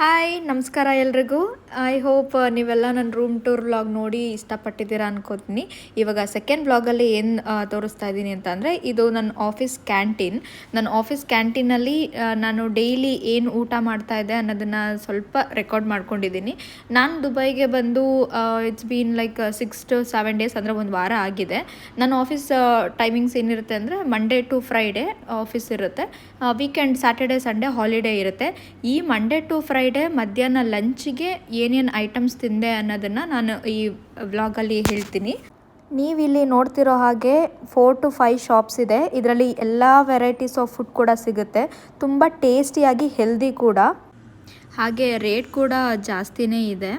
Hi ನಮಸ್ಕಾರ ಎಲ್ರಿಗೂ. I hope ನೀವೆಲ್ಲ ನನ್ನ ರೂಮ್ ಟೂರ್ ವ್ಲಾಗ್ ನೋಡಿ ಇಷ್ಟಪಟ್ಟಿದ್ದೀರಾ ಅನ್ಕೋತೀನಿ. ಇವಾಗ ಸೆಕೆಂಡ್ ವ್ಲಾಗಲ್ಲಿ ಏನು ತೋರಿಸ್ತಾ ಇದ್ದೀನಿ ಅಂತಂದರೆ, ಇದು ನನ್ನ ಆಫೀಸ್ ಕ್ಯಾಂಟೀನ್. ನನ್ನ ಆಫೀಸ್ ಕ್ಯಾಂಟೀನಲ್ಲಿ ನಾನು ಡೈಲಿ ಏನು ಊಟ ಮಾಡ್ತಾ ಇದ್ದೆ ಅನ್ನೋದನ್ನು ಸ್ವಲ್ಪ ರೆಕಾರ್ಡ್ ಮಾಡ್ಕೊಂಡಿದ್ದೀನಿ. ನಾನು ದುಬೈಗೆ ಬಂದು it's been like 6 to 7 days, ಅಂದರೆ ಒಂದು ವಾರ ಆಗಿದೆ. ನನ್ನ ಆಫೀಸ್ ಟೈಮಿಂಗ್ಸ್ ಏನಿರುತ್ತೆ ಅಂದರೆ ಮಂಡೇ ಟು ಫ್ರೈಡೇ ಆಫೀಸ್ ಇರುತ್ತೆ, ವೀಕೆಂಡ್ ಸ್ಯಾಟರ್ಡೇ ಸಂಡೇ ಹಾಲಿಡೇ ಇರುತ್ತೆ. ಈ ಮಂಡೇ ಟು ಫ್ರೈಡೇ ಮಧ್ಯಾಹ್ನ ಲಂಚಿಗೆ ಏನೇನು ಐಟಮ್ಸ್ ತಿಂದೆ ಅನ್ನೋದನ್ನು ನಾನು ಈ ವ್ಲಾಗಲ್ಲಿ ಹೇಳ್ತೀನಿ. ನೀವಿಲ್ಲಿ ನೋಡ್ತಿರೋ ಹಾಗೆ 4 to 5 ಶಾಪ್ಸ್ ಇದೆ. ಇದರಲ್ಲಿ ಎಲ್ಲ ವೆರೈಟೀಸ್ ಆಫ್ ಫುಡ್ ಕೂಡ ಸಿಗುತ್ತೆ. ತುಂಬ ಟೇಸ್ಟಿಯಾಗಿ ಹೆಲ್ದಿ ಕೂಡ, ಹಾಗೆ ರೇಟ್ ಕೂಡ ಜಾಸ್ತಿನೇ ಇದೆ.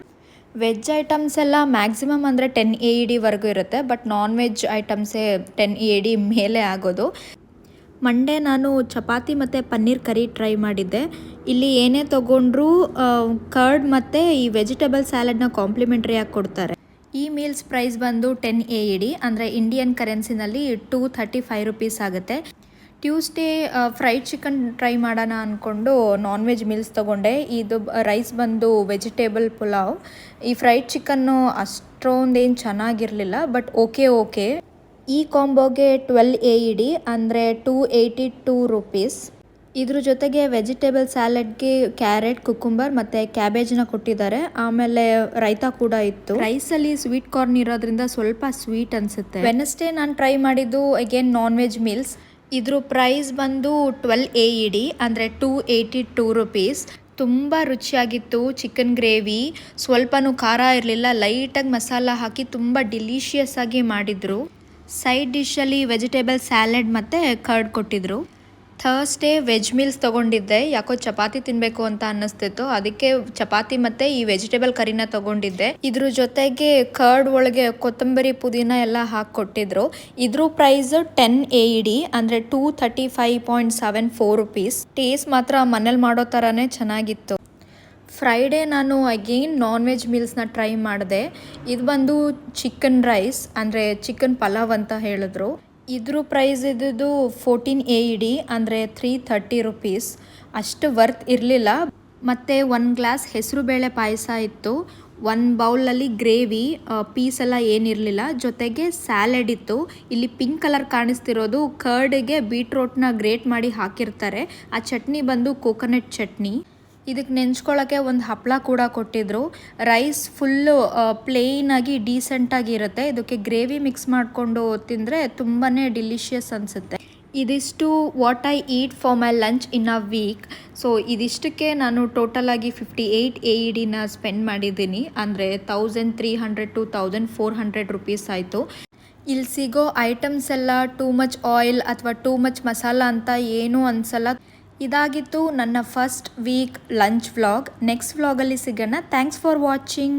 ವೆಜ್ ಐಟಮ್ಸ್ ಎಲ್ಲ ಮ್ಯಾಕ್ಸಿಮಮ್ ಅಂದರೆ 10 AED ವರೆಗೂ ಇರುತ್ತೆ, ಬಟ್ ನಾನ್ ವೆಜ್ ಐಟಮ್ಸೇ 10 AED ಮೇಲೆ ಆಗೋದು. ಮಂಡೇ ನಾನು ಚಪಾತಿ ಮತ್ತು ಪನ್ನೀರ್ ಕರಿ ಟ್ರೈ ಮಾಡಿದ್ದೆ. ಇಲ್ಲಿ ಏನೇ ತೊಗೊಂಡ್ರೂ ಕರ್ಡ್ ಮತ್ತು ಈ ವೆಜಿಟೇಬಲ್ ಸ್ಯಾಲಡ್ನ ಕಾಂಪ್ಲಿಮೆಂಟ್ರಿಯಾಗಿ ಕೊಡ್ತಾರೆ. ಈ ಮೀಲ್ಸ್ ಪ್ರೈಸ್ ಬಂದು 10 AED, ಅಂದರೆ ಇಂಡಿಯನ್ ಕರೆನ್ಸಿನಲ್ಲಿ 235 rupees ಆಗುತ್ತೆ. ಟ್ಯೂಸ್ಡೇ ಫ್ರೈಡ್ ಚಿಕನ್ ಟ್ರೈ ಮಾಡೋಣ ಅಂದ್ಕೊಂಡು ನಾನ್ ವೆಜ್ ಮೀಲ್ಸ್ ತೊಗೊಂಡೆ. ಇದು ರೈಸ್ ಬಂದು ವೆಜಿಟೇಬಲ್ ಪುಲಾವ್. ಈ ಫ್ರೈಡ್ ಚಿಕನ್ನು ಅಷ್ಟೊಂದೇನು ಚೆನ್ನಾಗಿರಲಿಲ್ಲ, ಬಟ್ ಓಕೆ. ಈ ಕಾಂಬೋಗೆ 12 AED, ಅಂದರೆ 282 rupees. ಇದ್ರ ಜೊತೆಗೆ ವೆಜಿಟೇಬಲ್ ಸ್ಯಾಲಡ್ಗೆ ಕ್ಯಾರೆಟ್, ಕುಕುಂಬರ್ ಮತ್ತು ಕ್ಯಾಬೇಜ್ನ ಕೊಟ್ಟಿದ್ದಾರೆ. ಆಮೇಲೆ ರೈತಾ ಕೂಡ ಇತ್ತು. ರೈಸಲ್ಲಿ ಸ್ವೀಟ್ ಕಾರ್ನ್ ಇರೋದ್ರಿಂದ ಸ್ವಲ್ಪ ಸ್ವೀಟ್ ಅನಿಸುತ್ತೆ. ವೆನಸ್ಡೇ ನಾನು ಟ್ರೈ ಮಾಡಿದ್ದು ಅಗೇನ್ ನಾನ್ ವೆಜ್ ಮೀಲ್ಸ್. ಇದ್ರ ಪ್ರೈಸ್ ಬಂದು 12 AED, ಅಂದರೆ 282 rupees. ತುಂಬ ರುಚಿಯಾಗಿತ್ತು. ಚಿಕನ್ ಗ್ರೇವಿ ಸ್ವಲ್ಪನೂ ಖಾರ ಇರಲಿಲ್ಲ, ಲೈಟಾಗಿ ಮಸಾಲ ಹಾಕಿ ತುಂಬ ಡಿಲಿಷಿಯಸ್ ಆಗಿ ಮಾಡಿದರು. ಸೈಡ್ ಡಿಶಲ್ಲಿ ವೆಜಿಟೇಬಲ್ ಸ್ಯಾಲಡ್ ಮತ್ತು ಕರ್ಡ್ ಕೊಟ್ಟಿದ್ರು. ಥರ್ಸ್ಡೇ ವೆಜ್ ಮೀಲ್ಸ್ ತೊಗೊಂಡಿದ್ದೆ. ಯಾಕೋ ಚಪಾತಿ ತಿನ್ನಬೇಕು ಅಂತ ಅನ್ನಿಸ್ತಿತ್ತು, ಅದಕ್ಕೆ ಚಪಾತಿ ಮತ್ತು ಈ ವೆಜಿಟೇಬಲ್ ಕರಿನ ತೊಗೊಂಡಿದ್ದೆ. ಇದ್ರ ಜೊತೆಗೆ ಕರ್ಡ್ ಒಳಗೆ ಕೊತ್ತಂಬರಿ ಪುದೀನ ಎಲ್ಲ ಹಾಕಿ ಕೊಟ್ಟಿದ್ರು. ಇದ್ರ ಪ್ರೈಸ್ 10 AED, ಅಂದರೆ 235.74 rupees. ಟೇಸ್ಟ್ ಮಾತ್ರ ಮನೇಲಿ ಮಾಡೋ ಥರನೇ ಚೆನ್ನಾಗಿತ್ತು. ಫ್ರೈಡೇ ನಾನು ಅಗೇನ್ ನಾನ್ ವೆಜ್ ಮೀಲ್ಸ್ನ ಟ್ರೈ ಮಾಡಿದೆ. ಇದು ಬಂದು ಚಿಕನ್ ರೈಸ್, ಅಂದರೆ ಚಿಕನ್ ಪಲಾವ್ ಅಂತ ಹೇಳಿದ್ರು. ಇದ್ರ ಪ್ರೈಸ್ ಇದ್ದು 14 AED, ಅಂದರೆ 330 rupees. ಅಷ್ಟು ವರ್ತ್ ಇರಲಿಲ್ಲ. ಮತ್ತು 1 ಗ್ಲಾಸ್ ಹೆಸರುಬೇಳೆ ಪಾಯಸ ಇತ್ತು, 1 ಬೌಲಲ್ಲಿ ಗ್ರೇವಿ, ಪೀಸ್ ಎಲ್ಲ ಏನಿರಲಿಲ್ಲ, ಜೊತೆಗೆ ಸ್ಯಾಲಡ್ ಇತ್ತು. ಇಲ್ಲಿ ಪಿಂಕ್ ಕಲರ್ ಕಾಣಿಸ್ತಿರೋದು ಕರ್ಡ್ಗೆ ಬೀಟ್ರೋಟ್ನ ಗ್ರೇಟ್ ಮಾಡಿ ಹಾಕಿರ್ತಾರೆ. ಆ ಚಟ್ನಿ ಬಂದು ಕೋಕೋನಟ್ ಚಟ್ನಿ. ಇದಕ್ಕೆ ನೆಂಚ್ಕೊಳ್ಳೋಕ್ಕೆ ಒಂದು ಹಪ್ಪಳ ಕೂಡ ಕೊಟ್ಟಿದ್ರು. ರೈಸ್ ಫುಲ್ಲು ಪ್ಲೇನಾಗಿ ಡೀಸೆಂಟಾಗಿ ಇರುತ್ತೆ. ಇದಕ್ಕೆ ಗ್ರೇವಿ ಮಿಕ್ಸ್ ಮಾಡಿಕೊಂಡು ತಿಂದರೆ ತುಂಬಾ ಡಿಲಿಷಿಯಸ್ ಅನಿಸುತ್ತೆ. ಇದಿಷ್ಟು what I eat for my lunch in a week. So ಇದಿಷ್ಟಕ್ಕೆ ನಾನು ಟೋಟಲಾಗಿ 58 AEDನ ಸ್ಪೆಂಡ್ ಮಾಡಿದ್ದೀನಿ, ಅಂದರೆ 1300 to 1400 rupees ಆಯಿತು. ಇಲ್ಲಿ ಸಿಗೋ ಐಟಮ್ಸ್ ಎಲ್ಲ ಟೂ ಮಚ್ ಆಯಿಲ್ ಅಥವಾ ಟೂ ಮಚ್ ಮಸಾಲ ಅಂತ ಏನೂ ಅನಿಸಲ್ಲ. ಇದಾಗಿತ್ತು ನನ್ನ first week lunch vlog. Next ವ್ಲಾಗಲ್ಲಿ ಸಿಗೋಣ. Thanks for watching.